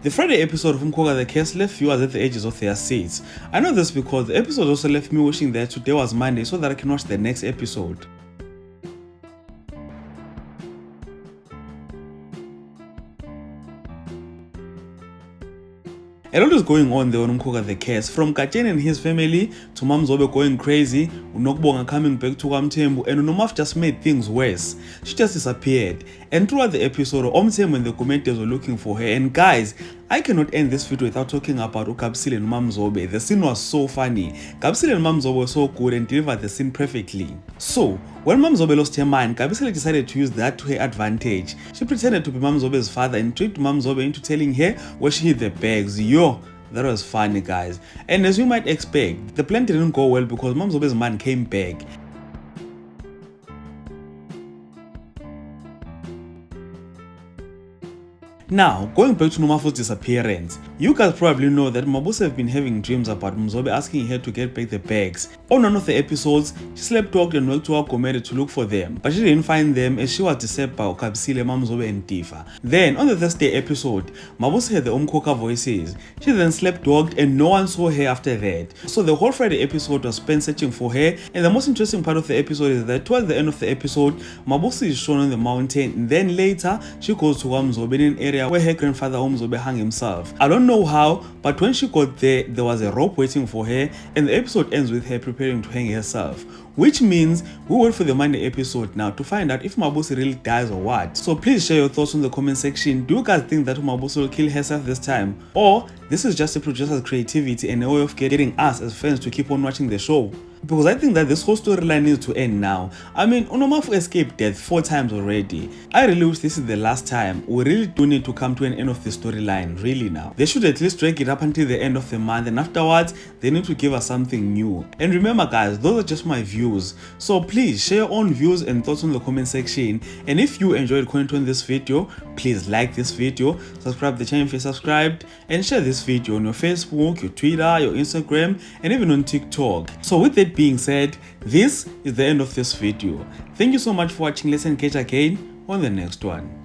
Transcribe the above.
The Friday episode of Umkhokha the Case left viewers at the edges of their seats. I know this because the episode also left me wishing that today was Monday so that I can watch the next episode. A lot is going on there on Umkhokha the Case, from Katyen and his family to Mamzobe going crazy, Unokbonga coming back to Kamtembu, and Nomafu just made things worse. She just disappeared. And throughout the episode, Omtembu and the commenters were looking for her. And guys, I cannot end this video without talking about Ukabsile and Mamzobe. The scene was so funny. Kabsile and Mamzobe were so good and delivered the scene perfectly. So, when Mamzobe lost her mind, Kabsile decided to use that to her advantage. She pretended to be Mamzobe's father and tricked Mamzobe into telling her where she hid the bags. Yo, that was funny, guys. And as you might expect, the plan didn't go well because Mamzobe's man came back. Now, going back to Nomafu's disappearance, you guys probably know that Mabuse have been having dreams about Mzobe asking her to get back the bags. On one of the episodes, she sleepwalked and went to our comedy to look for them, but she didn't find them as she was deceived by Ukabsile, Mamzobe and Tifa. Then, on the Thursday episode, Mabuse heard the Umkhokha voices. She then sleepwalked and no one saw her after that. So the whole Friday episode was spent searching for her, and the most interesting part of the episode is that towards the end of the episode, Mabuse is shown on the mountain, and then later, she goes to Mzobe in an area where her grandfather Umzobe hung himself. I don't know how, but when she got there, there was a rope waiting for her, and the episode ends with her preparing to hang herself. Which means we wait for the Monday episode now to find out if Mabuse really dies or what. So please share your thoughts in the comment section. Do you guys think that Mabuse will kill herself this time? Or this is just a producer's creativity and a way of getting us as fans to keep on watching the show? Because I think that this whole storyline needs to end now. I mean, Nomafu escaped death 4 times already. I really wish this is the last time. We really do need to come to an end of the storyline, really now. They should at least drag it up until the end of the month, and afterwards, they need to give us something new. And remember guys, those are just my views. So please share your own views and thoughts in the comment section. And if you enjoyed content on this video, please like this video, subscribe to the channel if you're subscribed, and share this video on your Facebook, your Twitter, your Instagram, and even on TikTok. So with that being said, this is the end of this video. Thank you so much for watching. Let's engage again on the next one.